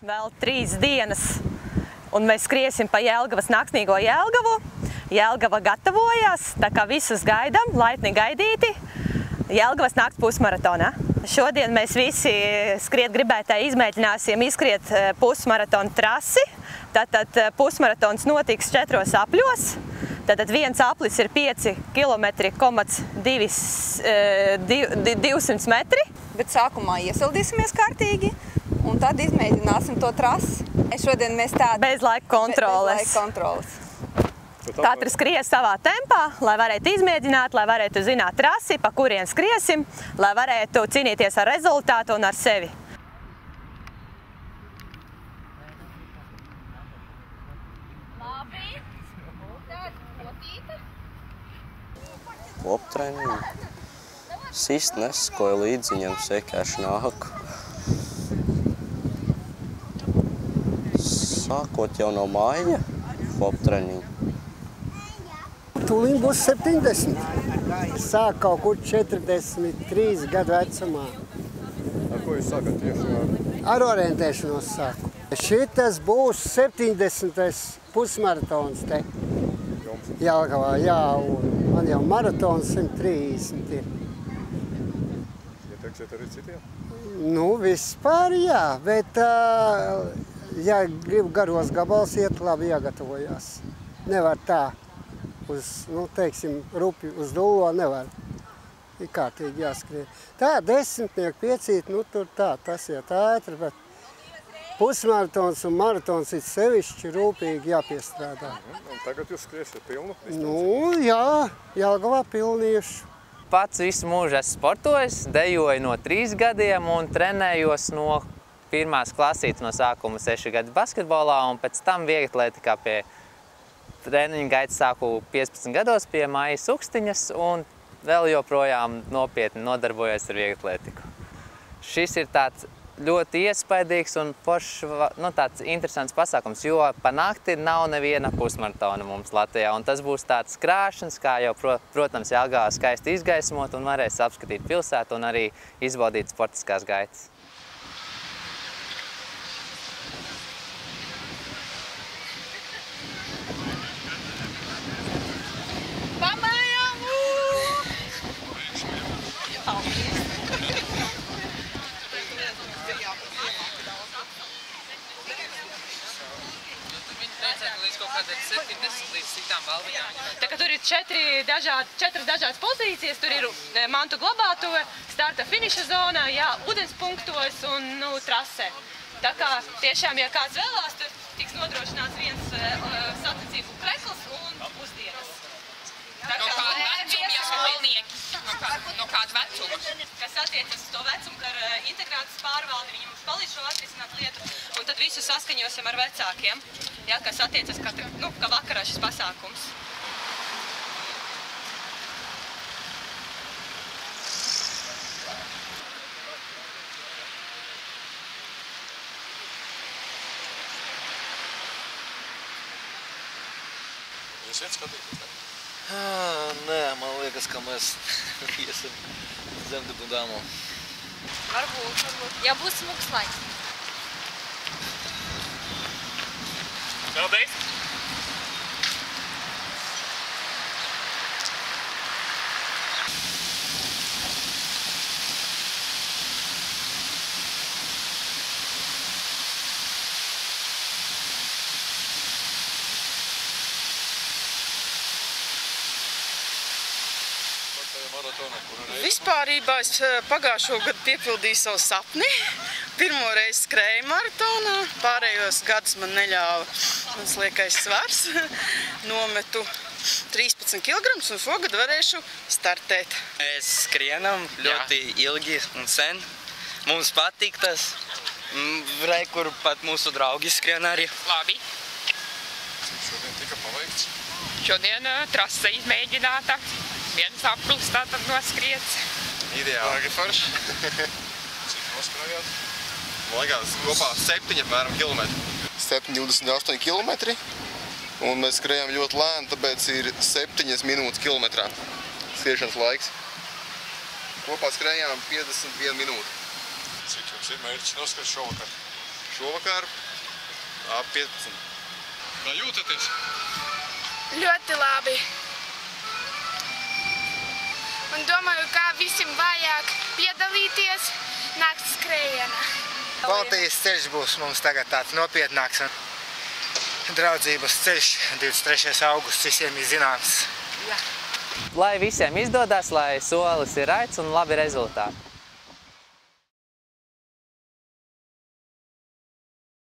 Vēl 3 dienas, un mēs skriesim pa Jelgavas Naksnīgo Jelgavu. Jelgava gatavojās, tā kā visus gaidām, laipni gaidīti. Jelgavas nakts pusmaratonā. Šodien mēs visi skriet gribētāji izmēģināsim izskriet pusmaratonu trasi. Tātad pusmaratons notiks 4 apļos. Tātad viens aplis ir 5 km,200 metri. Bet sākumā iesildīsimies kārtīgi un tad izmēģināsim to trasi. Šodien mēs tādu bez laika kontroles. Katrs skries savā tempā, lai varētu izmēģināt, lai varētu zināt trasi, pa kurien skriesim, lai varētu cīnīties ar rezultātu un ar sevi. Koptreniņu. Sist nesakoju līdzi, viņam sekēšu nāku. Sākot jau no māja koptreniņu. Tūlīt būs 70. Sāk kaut kur 43 gadu vecumā. Ar ko jūs sākat tieši? Ar orientēšanos sāku. Šitas būs 70. pusmaratons te Jelgavā, jā, un man jau maratons 130 ir. Ieteiksiet arī citiem? Nu, vispār jā, bet ja gribu garos gabals iet, labi jāgatavojās. Nevar tā. Nu, teiksim, rupi uz dullo nevar. Ir kārtīgi jāskrien. Tā, 10, 5, nu, tur tā, tas iet ātri, bet pusmaratons un maratons ir sevišķi rūpīgi jāpiestrādā. Un tagad jūs skriesiet pilnu? Nu, jā, Jelgavā pilniešu. Pats visu mūžu esmu sportojis, dejoju no 3 gadiem un trenējos no 1. klasītes no sākuma 6 gadu basketbolā un pēc tam vieglatlētikā pie treniņu gaitas sāku 15 gados pie Maijas Ukstiņas un vēl joprojām nopietni nodarbojos ar vieglatlētiku. Šis ir tāds ļoti iespaidīgs un foršs, nu, tāds interesants pasākums, jo pa nakti nav neviena pusmaratona mums Latvijā. Un tas būs tāds krāšanas, kā jau, protams, Jelgavā skaisti izgaismot un varēs apskatīt pilsētu un arī izbaudīt sportiskās gaitas. Tā kā tur ir 4 dažādas pozīcijas, tur ir mantu glabātuve, starta finiša zonā, jā, ūdens punktos un, nu, trasē. Tā kā tiešām, ja kāds vēlās, tur tiks nodrošināts viens sacensību krekls un pusdienas. No kāda vecuma jaunnieki? No kāda vecuma? Kas attiecas uz to vecumu, ka ar integrācijas pārvaldi viņi mums palīdz šo atrisināt lietu, un tad visu saskaņosim ar vecākiem, ja, kas attiecas, ka vakarā šis pasākums. Jūs iet skatīties? Nē, man liekas, ka mēs iesim zemdebu dāmu. Varbūt. Ja būs smuks laiks. Paldies! Vispārībā es pagājušo gadu piepildīju savu sapni. Pirmo reizi skrēju maratonā, pārējos gadus man neļāva mans liekais svars. Nometu 13 kg un šogad varēšu startēt. Mēs skrienam ļoti ilgi un sen. Mums patīk tas. Re, kur pat mūsu draugi skrien arī. Labi. Cik šodien tika paveikts? Šodien trase izmēģināta. Viens aplis tātad noskriets. Ideāli forši. Cik noskrājāt? Man liekas, kopā 7 apmēram kilometri. 7,28 kilometri. Un mēs skrējām ļoti lēni, tāpēc ir 7 minūtes kilometrā skriešanas laiks. Kopā skrējām 51 minūti. Cik jums ir mērķis noskriet šovakar? šovakar ap 15. Kā jūtaties? Ļoti labi. Un domāju, kā visiem vajag piedalīties nakts skrējienā. Baltijas ceļš būs mums tagad tāds nopietnāks un draudzības ceļš 23. augusts visiem ir zināms. Lai visiem izdodas, lai solis ir raids un labi rezultāti.